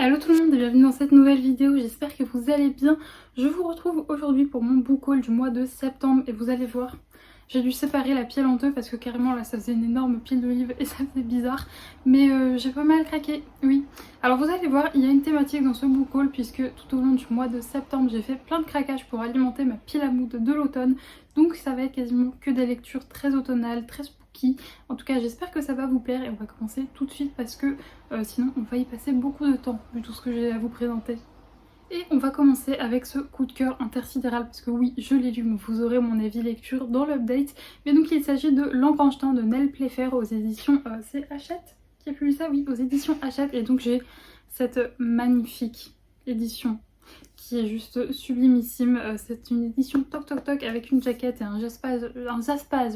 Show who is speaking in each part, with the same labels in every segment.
Speaker 1: Hello tout le monde et bienvenue dans cette nouvelle vidéo, j'espère que vous allez bien. Je vous retrouve aujourd'hui pour mon book haul du mois de septembre et vous allez voir, j'ai dû séparer la pile en deux parce que carrément là ça faisait une énorme pile de livres et ça faisait bizarre. Mais j'ai pas mal craqué, oui. Alors vous allez voir, il y a une thématique dans ce book haul puisque tout au long du mois de septembre j'ai fait plein de craquages pour alimenter ma pile à mood de l'automne. Donc ça va être quasiment que des lectures très automnales, très spooky. En tout cas j'espère que ça va vous plaire et on va commencer tout de suite parce que sinon on va y passer beaucoup de temps vu tout ce que j'ai à vous présenter. Et on va commencer avec ce coup de cœur intersidéral parce que oui, je l'ai lu, mais vous aurez mon avis lecture dans l'update. Mais donc il s'agit de L'Engrangetant de Nell Playfair aux éditions, c'est Hachette qui a publié ça, oui, aux éditions Hachette. Et donc j'ai cette magnifique édition qui est juste sublimissime. C'est une édition toc toc toc avec une jaquette et un jaspage,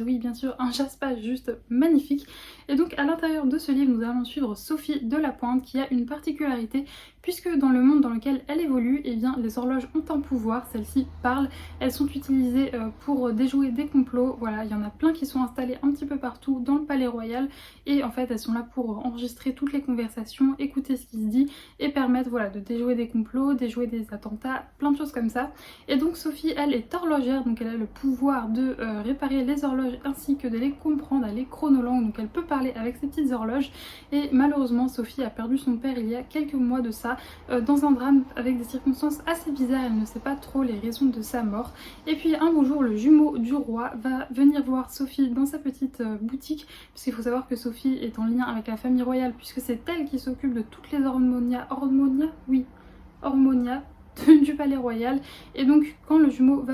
Speaker 1: oui bien sûr, un jaspage juste magnifique. Et donc à l'intérieur de ce livre nous allons suivre Sophie de la Pointe qui a une particularité puisque dans le monde dans lequel elle évolue, eh bien, les horloges ont un pouvoir, celles-ci parlent, elles sont utilisées pour déjouer des complots, voilà, il y en a plein qui sont installés un petit peu partout dans le palais royal et en fait elles sont là pour enregistrer toutes les conversations, écouter ce qui se dit et permettre voilà, de déjouer des complots, déjouer des attentats, plein de choses comme ça. Et donc Sophie, elle est horlogère, donc elle a le pouvoir de réparer les horloges ainsi que de les comprendre, elle est chronolangue, donc elle peut parler avec ses petites horloges. Et malheureusement Sophie a perdu son père il y a quelques mois de ça, dans un drame avec des circonstances assez bizarres, elle ne sait pas trop les raisons de sa mort. Et puis un beau jour, le jumeau du roi va venir voir Sophie dans sa petite boutique, puisqu'il faut savoir que Sophie est en lien avec la famille royale, puisque c'est elle qui s'occupe de toutes les hormonia, du palais royal. Et donc quand le jumeau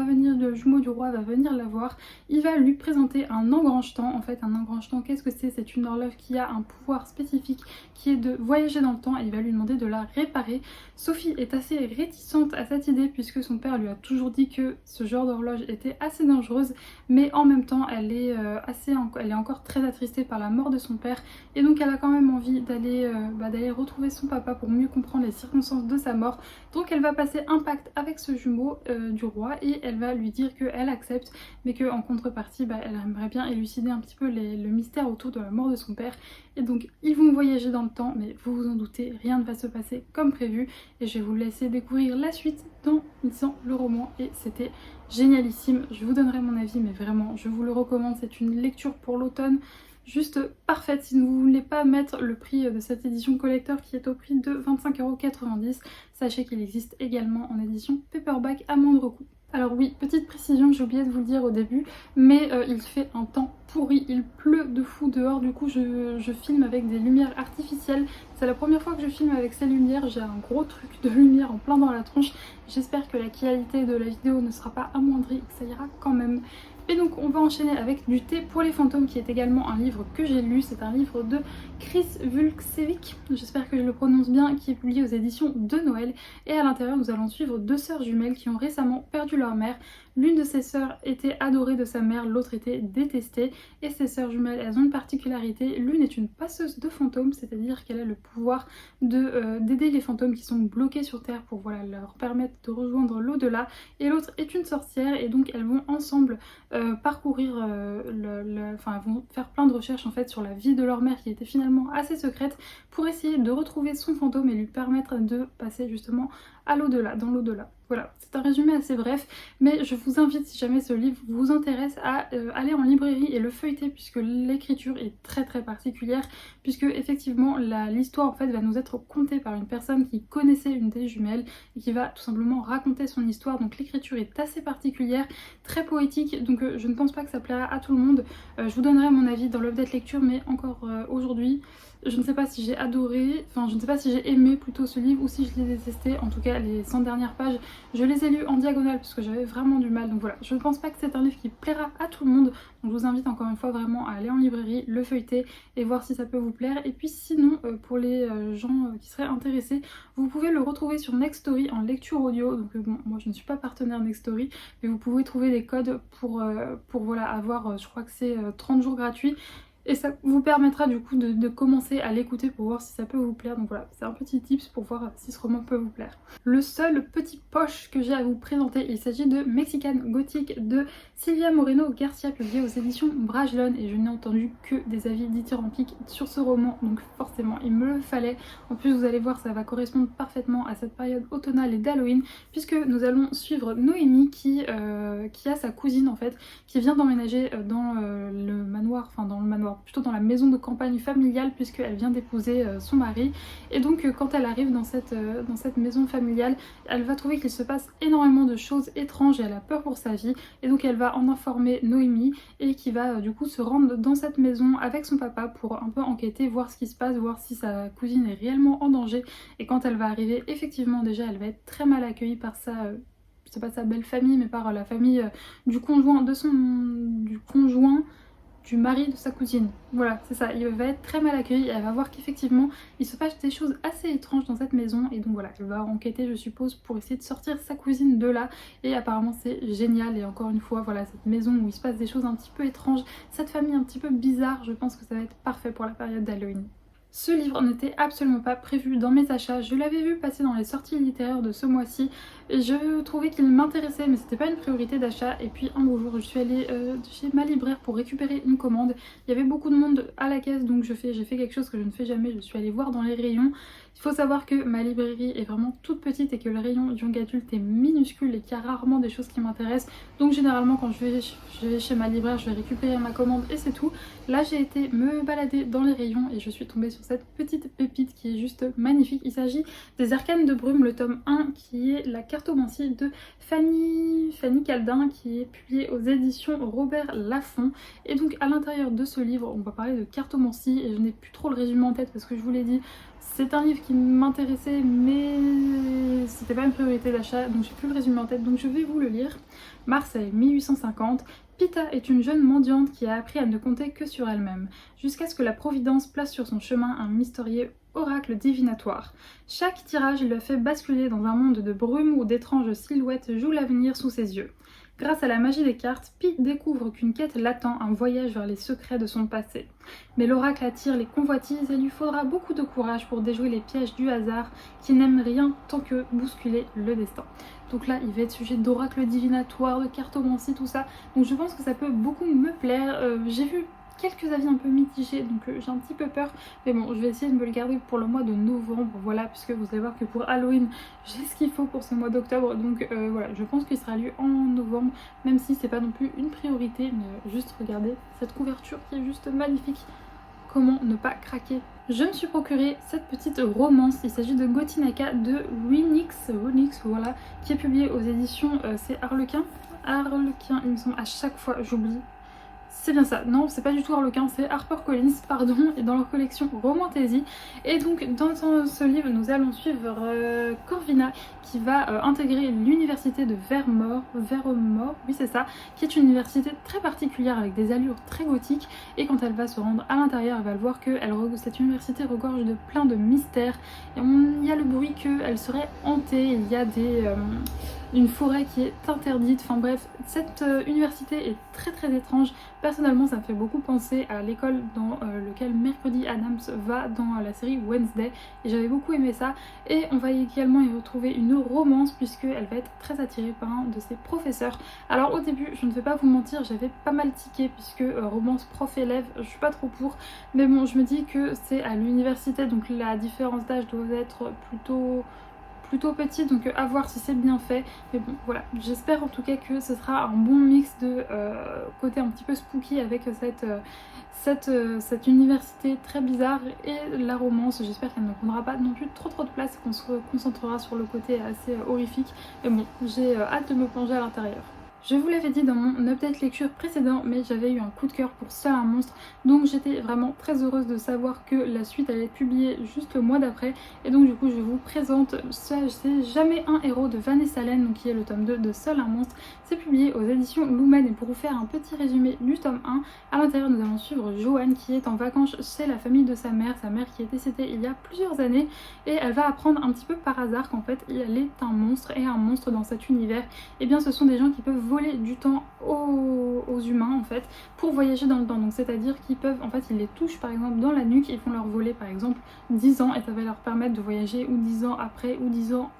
Speaker 1: du roi va venir la voir, il va lui présenter un engrangetant. En fait un engrangetant, qu'est-ce que c'est? C'est une horloge qui a un pouvoir spécifique qui est de voyager dans le temps et il va lui demander de la réparer. Sophie est assez réticente à cette idée puisque son père lui a toujours dit que ce genre d'horloge était assez dangereuse, mais en même temps elle est encore très attristée par la mort de son père et donc elle a quand même envie d'aller retrouver son papa pour mieux comprendre les circonstances de sa mort. Donc elle va passer un pacte avec ce jumeau du roi et elle va lui dire qu'elle accepte mais qu'en contrepartie elle aimerait bien élucider un petit peu le mystère autour de la mort de son père. Et donc ils vont voyager dans le temps, mais vous vous en doutez, rien ne va se passer comme prévu et je vais vous laisser découvrir la suite dans lisant le roman et c'était génialissime. Je vous donnerai mon avis mais vraiment je vous le recommande, c'est une lecture pour l'automne juste parfaite. Si vous ne voulez pas mettre le prix de cette édition collector qui est au prix de 25,90 €, sachez qu'il existe également en édition paperback à moindre coût. Alors oui, petite précision, j'ai oublié de vous le dire au début, mais il fait un temps pourri, il pleut de fou dehors, du coup je filme avec des lumières artificielles. C'est la première fois que je filme avec ces lumières, j'ai un gros truc de lumière en plein dans la tronche. J'espère que la qualité de la vidéo ne sera pas amoindrie, que ça ira quand même. Et donc on va enchaîner avec Du thé pour les fantômes qui est également un livre que j'ai lu. C'est un livre de Chris Vulksevic, j'espère que je le prononce bien, qui est publié aux éditions de Noël. Et à l'intérieur nous allons suivre deux sœurs jumelles qui ont récemment perdu leur mère. L'une de ces sœurs était adorée de sa mère, l'autre était détestée. Et ces sœurs jumelles, elles ont une particularité. L'une est une passeuse de fantômes, c'est-à-dire qu'elle a le pouvoir d'aider les fantômes qui sont bloqués sur Terre pour voilà, leur permettre de rejoindre l'au-delà. Et l'autre est une sorcière et donc elles vont ensemble parcourir, elles vont faire plein de recherches en fait sur la vie de leur mère qui était finalement assez secrète pour essayer de retrouver son fantôme et lui permettre de passer justement à l'au-delà, dans l'au-delà. Voilà, c'est un résumé assez bref, mais je vous invite, si jamais ce livre vous intéresse, à aller en librairie et le feuilleter puisque l'écriture est très très particulière, puisque effectivement l'histoire en fait va nous être contée par une personne qui connaissait une des jumelles et qui va tout simplement raconter son histoire. Donc l'écriture est assez particulière, très poétique, donc je ne pense pas que ça plaira à tout le monde. Je vous donnerai mon avis dans l'update lecture, mais encore aujourd'hui, je ne sais pas si j'ai adoré, enfin je ne sais pas si j'ai aimé plutôt ce livre ou si je l'ai détesté. En tout cas les 100 dernières pages, je les ai lues en diagonale parce que j'avais vraiment du mal. Donc voilà, je ne pense pas que c'est un livre qui plaira à tout le monde. Donc je vous invite encore une fois vraiment à aller en librairie, le feuilleter et voir si ça peut vous plaire. Et puis sinon, pour les gens qui seraient intéressés, vous pouvez le retrouver sur Nextory en lecture audio. Donc bon, moi je ne suis pas partenaire Nextory, mais vous pouvez trouver des codes pour voilà, avoir, je crois que c'est 30 jours gratuits. Et ça vous permettra du coup de commencer à l'écouter pour voir si ça peut vous plaire. Donc voilà, c'est un petit tips pour voir si ce roman peut vous plaire. Le seul petit poche que j'ai à vous présenter, il s'agit de Mexican Gothic de Silvia Moreno Garcia, publié aux éditions Brajlon. Et je n'ai entendu que des avis dithyrambiques sur ce roman, donc forcément il me le fallait. En plus vous allez voir, ça va correspondre parfaitement à cette période automnale et d'Halloween, puisque nous allons suivre Noémie qui a sa cousine en fait, qui vient d'emménager dans le manoir, enfin dans le manoir, plutôt dans la maison de campagne familiale, puisqu'elle vient d'épouser son mari. Et donc quand elle arrive dans cette maison familiale, elle va trouver qu'il se passe énormément de choses étranges et elle a peur pour sa vie. Et donc elle va en informer Noémie et qui va du coup se rendre dans cette maison avec son papa pour un peu enquêter, voir ce qui se passe, voir si sa cousine est réellement en danger. Et quand elle va arriver, effectivement déjà elle va être très mal accueillie par c'est pas sa belle famille, mais par la famille du conjoint du mari de sa cousine. Voilà, c'est ça, il va être très mal accueilli et elle va voir qu'effectivement il se passe des choses assez étranges dans cette maison. Et donc voilà, elle va enquêter je suppose pour essayer de sortir sa cousine de là. Et apparemment c'est génial. Et encore une fois, voilà, cette maison où il se passe des choses un petit peu étranges, cette famille un petit peu bizarre, je pense que ça va être parfait pour la période d'Halloween. Ce livre n'était absolument pas prévu dans mes achats, je l'avais vu passer dans les sorties littéraires de ce mois-ci et je trouvais qu'il m'intéressait mais c'était pas une priorité d'achat. Et puis un beau jour je suis allée chez ma libraire pour récupérer une commande, il y avait beaucoup de monde à la caisse donc j'ai fait quelque chose que je ne fais jamais, je suis allée voir dans les rayons. Il faut savoir que ma librairie est vraiment toute petite et que le rayon young adulte est minuscule et qu'il y a rarement des choses qui m'intéressent. Donc généralement quand je vais chez ma libraire, je vais récupérer ma commande et c'est tout. Là j'ai été me balader dans les rayons et je suis tombée sur cette petite pépite qui est juste magnifique. Il s'agit des Arcanes de Brume, le tome 1 qui est la cartomancie de Fanny Caldin, qui est publiée aux éditions Robert Laffont. Et donc à l'intérieur de ce livre on va parler de cartomancie et je n'ai plus trop le résumé en tête parce que je vous l'ai dit, c'est un livre qui m'intéressait mais c'était pas une priorité d'achat, donc j'ai plus le résumé en tête, donc je vais vous le lire. Marseille 1850. Pita est une jeune mendiante qui a appris à ne compter que sur elle-même, jusqu'à ce que la Providence place sur son chemin un mystérieux oracle divinatoire. Chaque tirage le fait basculer dans un monde de brume où d'étranges silhouettes jouent l'avenir sous ses yeux. Grâce à la magie des cartes, Pi découvre qu'une quête l'attend, un voyage vers les secrets de son passé. Mais l'oracle attire les convoitises et il lui faudra beaucoup de courage pour déjouer les pièges du hasard qui n'aiment rien tant que bousculer le destin. Donc là, il va être sujet d'oracle divinatoire, de cartomancie, tout ça. Donc je pense que ça peut beaucoup me plaire. J'ai vu quelques avis un peu mitigés, donc j'ai un petit peu peur. Mais bon, je vais essayer de me le garder pour le mois de novembre, voilà, puisque vous allez voir que pour Halloween, j'ai ce qu'il faut pour ce mois d'octobre. Donc voilà, je pense qu'il sera lu en novembre, même si c'est pas non plus une priorité. Mais juste regardez cette couverture qui est juste magnifique. Comment ne pas craquer? Je me suis procuré cette petite romance, il s'agit de Gotinaka de Winix, voilà, qui est publié aux éditions, c'est Harlequin, il me semble, à chaque fois j'oublie. C'est bien ça, non c'est pas du tout Harlequin, c'est HarperCollins, pardon, et dans leur collection Romantaisie. Et donc dans ce livre nous allons suivre Corvina qui va intégrer l'université de Vermore, oui c'est ça, qui est une université très particulière avec des allures très gothiques. Et quand elle va se rendre à l'intérieur, elle va voir que cette université regorge de plein de mystères. Et il y a le bruit qu'elle serait hantée, il y a une forêt qui est interdite, enfin bref, cette université est très étrange. Personnellement ça me fait beaucoup penser à l'école dans lequel Mercredi Adams va dans la série Wednesday et j'avais beaucoup aimé ça. Et on va également y retrouver une romance puisqu'elle va être très attirée par un de ses professeurs. Alors au début, je ne vais pas vous mentir, j'avais pas mal tiqué puisque romance prof-élève, je suis pas trop pour, mais bon je me dis que c'est à l'université donc la différence d'âge doit être plutôt petit, donc à voir si c'est bien fait. Mais bon voilà, j'espère en tout cas que ce sera un bon mix de côté un petit peu spooky avec cette université très bizarre et la romance. J'espère qu'elle ne prendra pas non plus trop de place, qu'on se concentrera sur le côté assez horrifique. Mais bon, j'ai hâte de me plonger à l'intérieur. Je vous l'avais dit dans mon update lecture précédent, mais j'avais eu un coup de cœur pour Seul un monstre, donc j'étais vraiment très heureuse de savoir que la suite allait être publiée juste le mois d'après. Et donc du coup je vous présente C'est jamais un héros de Vanessa Len, donc qui est le tome 2 de Seul un monstre. C'est publié aux éditions Lumen et pour vous faire un petit résumé du tome 1, à l'intérieur nous allons suivre Joanne qui est en vacances chez la famille de sa mère qui est décédée il y a plusieurs années, et elle va apprendre un petit peu par hasard qu'en fait elle est un monstre, et un monstre dans cet univers, et bien ce sont des gens qui peuvent voler du temps aux humains en fait pour voyager dans le temps. Donc c'est-à-dire qu'ils peuvent, en fait ils les touchent par exemple dans la nuque, ils font leur voler par exemple 10 ans et ça va leur permettre de voyager ou 10 ans après ou 10 ans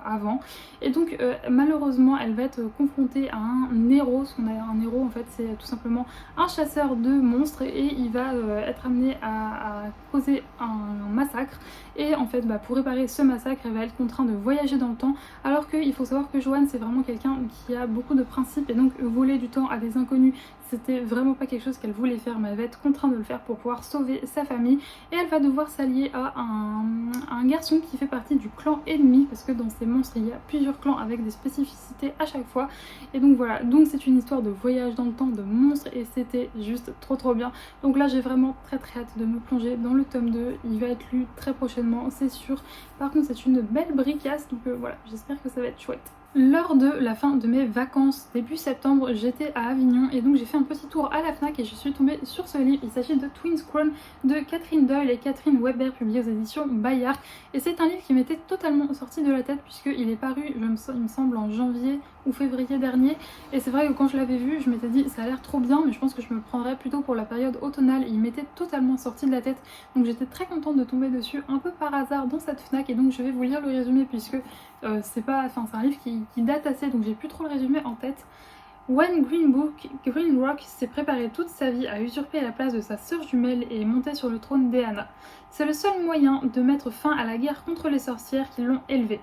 Speaker 1: avant. Et donc malheureusement elle va être confrontée à un héros. Un héros en fait c'est tout simplement un chasseur de monstres et il va être amené à causer un massacre. Et en fait pour réparer ce massacre elle va être contrainte de voyager dans le temps, alors qu'il faut savoir que Joanne c'est vraiment quelqu'un qui a beaucoup de principes et donc voler du temps à des inconnus c'était vraiment pas quelque chose qu'elle voulait faire, mais elle va être contrainte de le faire pour pouvoir sauver sa famille. Et elle va devoir s'allier à un garçon qui fait partie du clan ennemi, parce que dans ces monstres il y a plusieurs clans avec des spécificités à chaque fois. Et donc voilà, donc c'est une histoire de voyage dans le temps, de monstres, et c'était juste trop bien. Donc là j'ai vraiment très hâte de me plonger dans le tome 2, il va être lu très prochainement c'est sûr. Par contre c'est une belle bricasse, donc voilà, j'espère que ça va être chouette. Lors de la fin de mes vacances début septembre, j'étais à Avignon et donc j'ai fait un petit tour à la FNAC et je suis tombée sur ce livre. Il s'agit de Twins Crown de Catherine Doyle et Catherine Weber, publié aux éditions Bayard. Et c'est un livre qui m'était totalement sorti de la tête puisqu'il est paru, il me semble, en janvier ou février dernier. Et c'est vrai que quand je l'avais vu, je m'étais dit ça a l'air trop bien, mais je pense que je me prendrais plutôt pour la période automnale. Et il m'était totalement sorti de la tête. Donc j'étais très contente de tomber dessus un peu par hasard dans cette FNAC et donc je vais vous lire le résumé puisque c'est un livre qui date assez, donc j'ai plus trop le résumé en tête. When Greenrock s'est préparé toute sa vie à usurper la place de sa sœur jumelle et est monté sur le trône d'Eana. C'est le seul moyen de mettre fin à la guerre contre les sorcières qui l'ont élevé.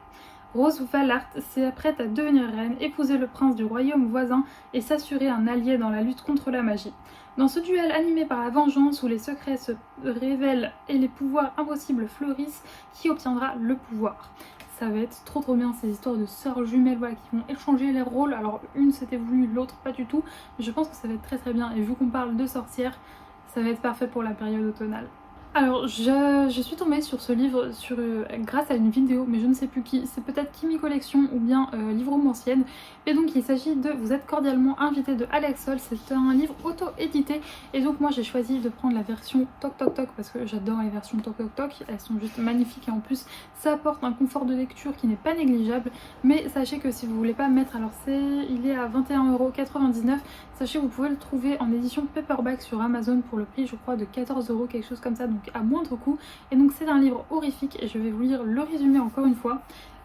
Speaker 1: Rose Vallart s'apprête à devenir reine, épouser le prince du royaume voisin et s'assurer un allié dans la lutte contre la magie. Dans ce duel animé par la vengeance où les secrets se révèlent et les pouvoirs impossibles fleurissent, qui obtiendra le pouvoir? Ça va être trop bien, ces histoires de sœurs jumelles voilà, qui vont échanger les rôles. Alors une c'était voulu, l'autre pas du tout, mais je pense que ça va être très bien. Et vu qu'on parle de sorcières, ça va être parfait pour la période automnale. Alors je suis tombée sur ce livre grâce à une vidéo, mais je ne sais plus qui, c'est peut-être Kimi Collection ou bien Livromancienne. Et donc il s'agit de Vous êtes cordialement invité de Alex Sol, c'est un livre auto-édité. Et donc moi j'ai choisi de prendre la version Toc Toc Toc parce que j'adore les versions Toc Toc Toc, elles sont juste magnifiques et en plus ça apporte un confort de lecture qui n'est pas négligeable. Mais sachez que si vous voulez pas mettre, alors il est à 21,99€, sachez que vous pouvez le trouver en édition paperback sur Amazon pour le prix je crois de 14€, quelque chose comme ça, donc à moindre coût. Et donc c'est un livre horrifique et je vais vous lire le résumé encore une fois.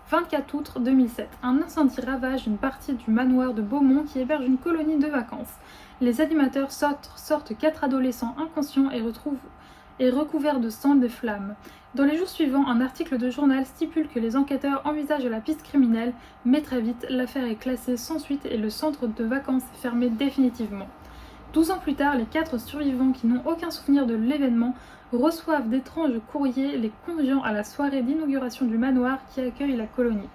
Speaker 1: 24 août 2007, un incendie ravage une partie du manoir de Beaumont qui héberge une colonie de vacances. Les animateurs sortent 4 adolescents inconscients et recouverts de sang des flammes. Dans les jours suivants, un article de journal stipule que les enquêteurs envisagent la piste criminelle, mais très vite, l'affaire est classée sans suite et le centre de vacances est fermé définitivement. 12 ans plus tard, les 4 survivants qui n'ont aucun souvenir de l'événement reçoivent d'étranges courriers les conviant à la soirée d'inauguration du manoir qui accueille la colonie.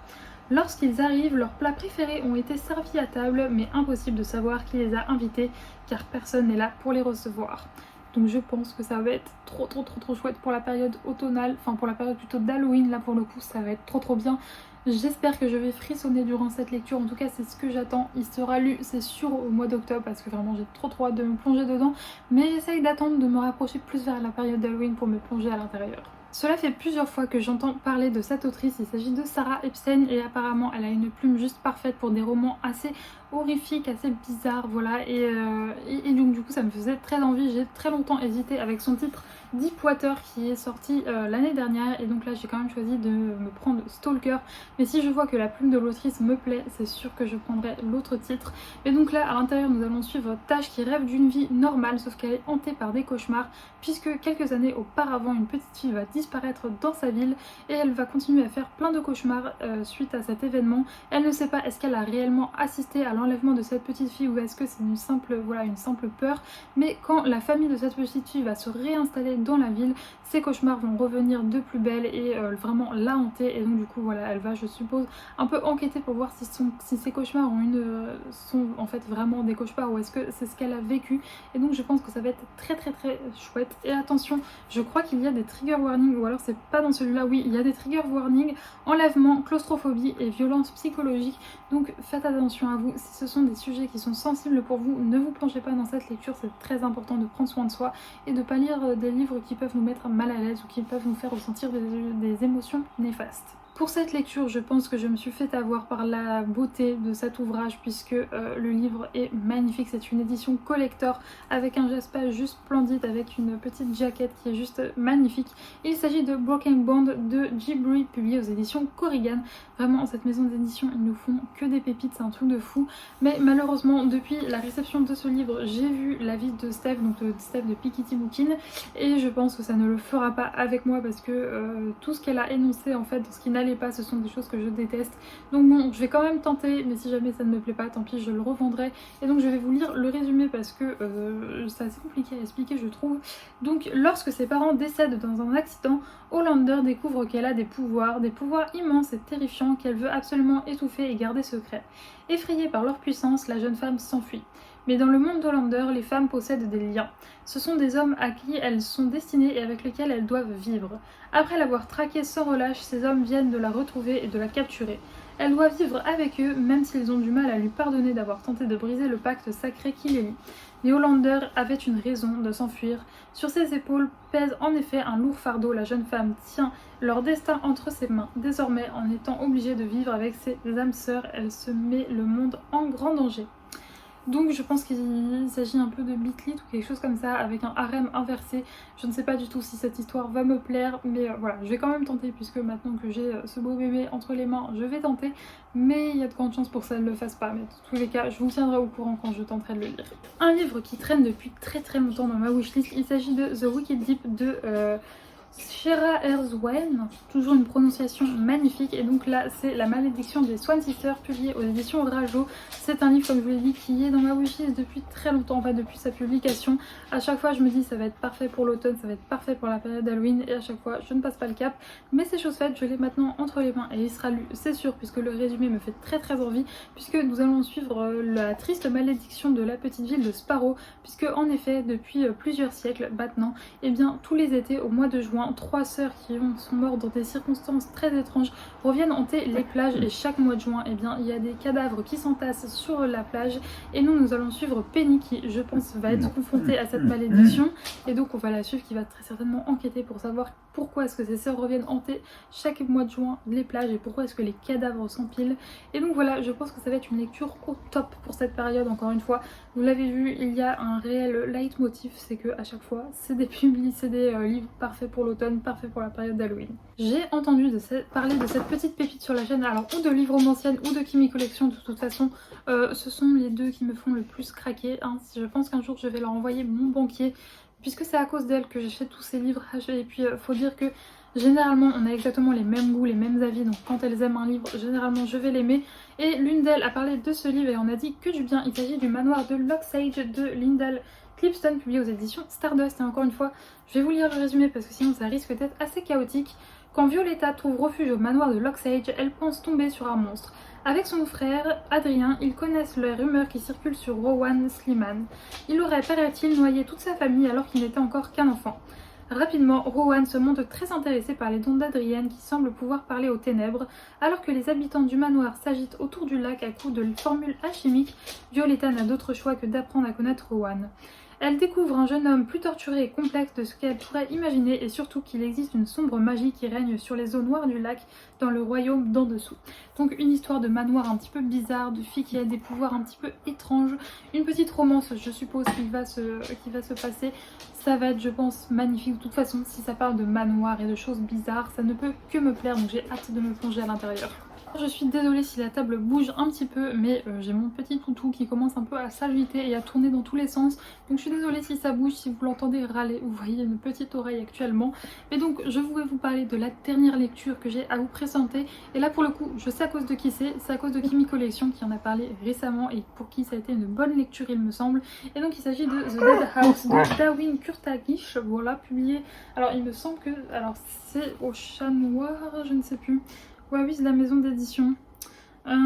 Speaker 1: Lorsqu'ils arrivent, leurs plats préférés ont été servis à table, mais impossible de savoir qui les a invités car personne n'est là pour les recevoir. Donc je pense que ça va être trop chouette pour la période automnale, enfin pour la période plutôt d'Halloween, là pour le coup ça va être trop bien. J'espère que je vais frissonner durant cette lecture, en tout cas c'est ce que j'attends. Il sera lu c'est sûr au mois d'octobre parce que vraiment j'ai trop hâte de me plonger dedans. Mais j'essaye d'attendre de me rapprocher plus vers la période d'Halloween pour me plonger à l'intérieur. Cela fait plusieurs fois que j'entends parler de cette autrice, il s'agit de Sarah Epstein et apparemment elle a une plume juste parfaite pour des romans assez horrifiques, assez bizarres, voilà. Et donc du coup ça me faisait très envie, j'ai très longtemps hésité avec son titre Deepwater qui est sorti l'année dernière et donc là j'ai quand même choisi de me prendre Stalker. Mais si je vois que la plume de l'autrice me plaît, c'est sûr que je prendrai l'autre titre. Et donc là à l'intérieur nous allons suivre Tash qui rêve d'une vie normale sauf qu'elle est hantée par des cauchemars puisque quelques années auparavant une petite fille va disparaître dans sa ville et elle va continuer à faire plein de cauchemars suite à cet événement. Elle ne sait pas est-ce qu'elle a réellement assisté à l'enlèvement de cette petite fille ou est-ce que c'est une simple peur, mais quand la famille de cette petite fille va se réinstaller dans la ville, ces cauchemars vont revenir de plus belle et vraiment la hanter et donc du coup voilà elle va je suppose un peu enquêter pour voir si ces cauchemars sont en fait vraiment des cauchemars ou est-ce que c'est ce qu'elle a vécu et donc je pense que ça va être très chouette. Et attention, je crois qu'il y a des trigger warnings ou alors c'est pas dans celui-là, oui il y a des trigger warnings, enlèvement, claustrophobie et violence psychologique, donc faites attention à vous, si ce sont des sujets qui sont sensibles pour vous, ne vous plongez pas dans cette lecture, c'est très important de prendre soin de soi et de ne pas lire des livres qui peuvent nous mettre mal à l'aise ou qui peuvent nous faire ressentir des émotions néfastes. Pour cette lecture, je pense que je me suis fait avoir par la beauté de cet ouvrage puisque le livre est magnifique. C'est une édition collector avec un jaspage juste splendide, avec une petite jaquette qui est juste magnifique. Il s'agit de Broken Bond de Ghibli, publié aux éditions Korrigan. Vraiment, cette maison d'édition, ils nous font que des pépites, c'est un truc de fou. Mais malheureusement, depuis la réception de ce livre, j'ai vu l'avis de Steph, donc de Steph de Piketty Bookin, et je pense que ça ne le fera pas avec moi parce que tout ce qu'elle a énoncé en fait, ce qui n'allait pas, ce sont des choses que je déteste. Donc bon, je vais quand même tenter, mais si jamais ça ne me plaît pas, tant pis, je le revendrai. Et donc je vais vous lire le résumé parce que c'est assez compliqué à expliquer, je trouve. Donc lorsque ses parents décèdent dans un accident, Hollander découvre qu'elle a des pouvoirs immenses et terrifiants qu'elle veut absolument étouffer et garder secrets. Effrayée par leur puissance, la jeune femme s'enfuit. Mais dans le monde d'Hollander, les femmes possèdent des liens. Ce sont des hommes à qui elles sont destinées et avec lesquels elles doivent vivre. Après l'avoir traquée sans relâche, ces hommes viennent de la retrouver et de la capturer. Elle doit vivre avec eux, même s'ils ont du mal à lui pardonner d'avoir tenté de briser le pacte sacré qui les lie. Les Hollander avaient une raison de s'enfuir. Sur ses épaules pèse en effet un lourd fardeau. La jeune femme tient leur destin entre ses mains. Désormais, en étant obligée de vivre avec ses âmes sœurs, elle se met le monde en grand danger. Donc je pense qu'il s'agit un peu de Beat-Lit ou quelque chose comme ça avec un harem inversé. Je ne sais pas du tout si cette histoire va me plaire, mais voilà, je vais quand même tenter puisque maintenant que j'ai ce beau bébé entre les mains, je vais tenter. Mais il y a de grandes chances pour que ça ne le fasse pas. Mais dans tous les cas, je vous tiendrai au courant quand je tenterai de le lire. Un livre qui traîne depuis très longtemps dans ma wishlist, il s'agit de The Wicked Deep de Shira Erzwen, toujours une prononciation magnifique, et donc là c'est La Malédiction des Swan Sisters, publié aux éditions Rajo. C'est un livre, comme je vous l'ai dit, qui est dans ma wishlist depuis très longtemps, en fait depuis sa publication. À chaque fois je me dis ça va être parfait pour l'automne, ça va être parfait pour la période d'Halloween, et à chaque fois je ne passe pas le cap, mais c'est chose faite, je l'ai maintenant entre les mains et il sera lu, c'est sûr, puisque le résumé me fait très envie, puisque nous allons suivre la triste malédiction de la petite ville de Sparrow, puisque en effet depuis plusieurs siècles maintenant, et bien tous les étés au mois de juin, 3 sœurs qui sont mortes dans des circonstances très étranges reviennent hanter les plages, et chaque mois de juin, eh bien, il y a des cadavres qui s'entassent sur la plage, et nous allons suivre Penny qui, je pense, va être confrontée à cette malédiction, et donc on va la suivre, qui va très certainement enquêter pour savoir pourquoi est-ce que ces sœurs reviennent hanter chaque mois de juin les plages et pourquoi est-ce que les cadavres s'empilent. Et donc voilà, je pense que ça va être une lecture au top pour cette période. Encore une fois, vous l'avez vu, il y a un réel leitmotiv, c'est que à chaque fois c'est des livres parfaits pour l'automne, parfaits pour la période d'Halloween. J'ai entendu parler de cette petite pépite sur la chaîne, alors ou de Livre Romancienne ou de Kimi Collection, de toute façon ce sont les deux qui me font le plus craquer, hein. Je pense qu'un jour je vais leur envoyer mon banquier, puisque c'est à cause d'elle que j'achète tous ces livres. Et puis faut dire que généralement on a exactement les mêmes goûts, les mêmes avis, donc quand elles aiment un livre, généralement je vais l'aimer. Et l'une d'elles a parlé de ce livre et on a dit que du bien. Il s'agit du Manoir de Locksage de Lyndall Clipston, publié aux éditions Stardust. Et encore une fois, je vais vous lire le résumé parce que sinon ça risque d'être assez chaotique. Quand Violetta trouve refuge au manoir de Locksage, elle pense tomber sur un monstre. Avec son frère, Adrien, ils connaissent les rumeurs qui circulent sur Rowan Sliman. Il aurait, paraît-il, noyé toute sa famille alors qu'il n'était encore qu'un enfant. Rapidement, Rowan se montre très intéressé par les dons d'Adrienne qui semble pouvoir parler aux ténèbres. Alors que les habitants du manoir s'agitent autour du lac à coups de formules alchimiques, Violetta n'a d'autre choix que d'apprendre à connaître Rowan. Elle découvre un jeune homme plus torturé et complexe de ce qu'elle pourrait imaginer, et surtout qu'il existe une sombre magie qui règne sur les eaux noires du lac dans le royaume d'en dessous. Donc une histoire de manoir un petit peu bizarre, de fille qui a des pouvoirs un petit peu étranges, une petite romance je suppose qui va se passer. Ça va être, je pense, magnifique. De toute façon, si ça parle de manoir et de choses bizarres, ça ne peut que me plaire, donc j'ai hâte de me plonger à l'intérieur. Je suis désolée si la table bouge un petit peu, mais j'ai mon petit toutou qui commence un peu à s'agiter et à tourner dans tous les sens. Donc je suis désolée si ça bouge, si vous l'entendez râler, vous voyez une petite oreille actuellement. Mais donc je voulais vous parler de la dernière lecture que j'ai à vous présenter. Et là pour le coup, je sais à cause de qui c'est à cause de Kimi Collection qui en a parlé récemment et pour qui ça a été une bonne lecture il me semble. Et donc il s'agit de The Dead House de Darwin Kurtagish, voilà, publié. Alors il me semble que, alors c'est au Chat Noir, je ne sais plus. Ouais, oui, c'est la maison d'édition. Non.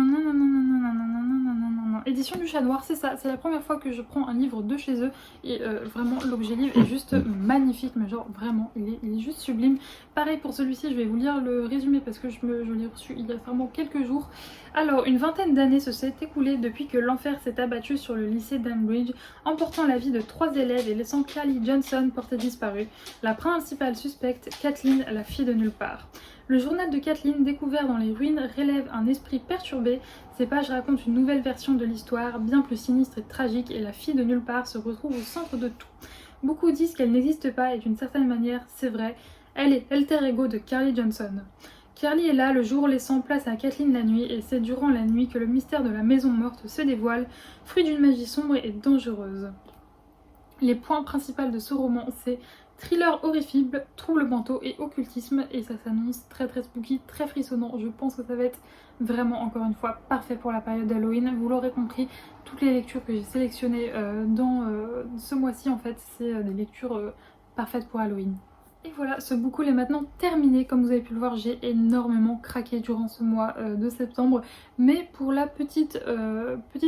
Speaker 1: Édition du Chat Noir, c'est ça. C'est la première fois que je prends un livre de chez eux. Et vraiment, l'objet livre est juste magnifique. Mais genre, vraiment, il est juste sublime. Pareil pour celui-ci, je vais vous lire le résumé parce que je l'ai reçu il y a vraiment quelques jours. Alors, une vingtaine d'années se s'est écoulée depuis que l'enfer s'est abattu sur le lycée d'Ambridge, emportant la vie de 3 élèves et laissant Carly Johnson portée disparue, la principale suspecte, Kathleen, la fille de nulle part. Le journal de Kathleen découvert dans les ruines relève un esprit perturbé. Ces pages racontent une nouvelle version de l'histoire, bien plus sinistre et tragique, et la fille de nulle part se retrouve au centre de tout. Beaucoup disent qu'elle n'existe pas et d'une certaine manière, c'est vrai. Elle est l'alter ego de Carly Johnson. Carly est là le jour laissant place à Kathleen la nuit et c'est durant la nuit que le mystère de la maison morte se dévoile, fruit d'une magie sombre et dangereuse. Les points principaux de ce roman, c'est thriller horrifique, trouble mentaux et occultisme, et ça s'annonce très spooky, très frissonnant. Je pense que ça va être vraiment, encore une fois, parfait pour la période d'Halloween. Vous l'aurez compris, toutes les lectures que j'ai sélectionnées dans ce mois-ci, en fait, c'est des lectures parfaites pour Halloween. Et voilà, ce book haul est maintenant terminé. Comme vous avez pu le voir, j'ai énormément craqué durant ce mois de septembre. Mais pour la petite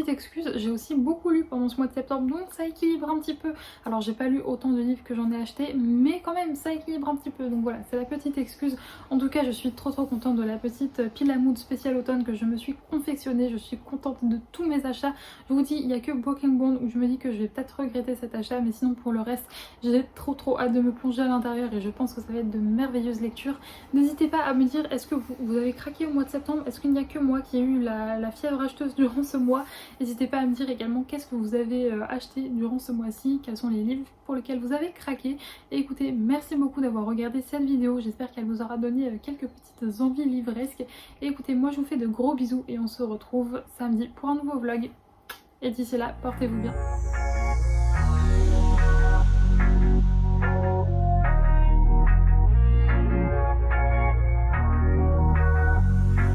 Speaker 1: excuse, j'ai aussi beaucoup lu pendant ce mois de septembre, donc ça équilibre un petit peu. Alors j'ai pas lu autant de livres que j'en ai acheté, mais quand même ça équilibre un petit peu. Donc voilà, c'est la petite excuse. En tout cas, je suis trop contente de la petite pile à mood spécial automne que je me suis confectionnée. Je suis contente de tous mes achats. Je vous dis, il n'y a que Broken Bond où je me dis que je vais peut-être regretter cet achat, mais sinon pour le reste, j'ai trop hâte de me plonger à l'intérieur et je pense que ça va être de merveilleuses lectures. N'hésitez pas à me dire, est-ce que vous avez craqué au mois de septembre? Est-ce qu'il n'y a que moi qui ai eu la fièvre acheteuse durant ce mois? N'hésitez pas à me dire également qu'est-ce que vous avez acheté durant ce mois-ci, quels sont les livres pour lesquels vous avez craqué. Et écoutez, merci beaucoup d'avoir regardé cette vidéo, j'espère qu'elle vous aura donné quelques petites envies livresques. Et écoutez, moi je vous fais de gros bisous et on se retrouve samedi pour un nouveau vlog. Et d'ici là, portez-vous bien.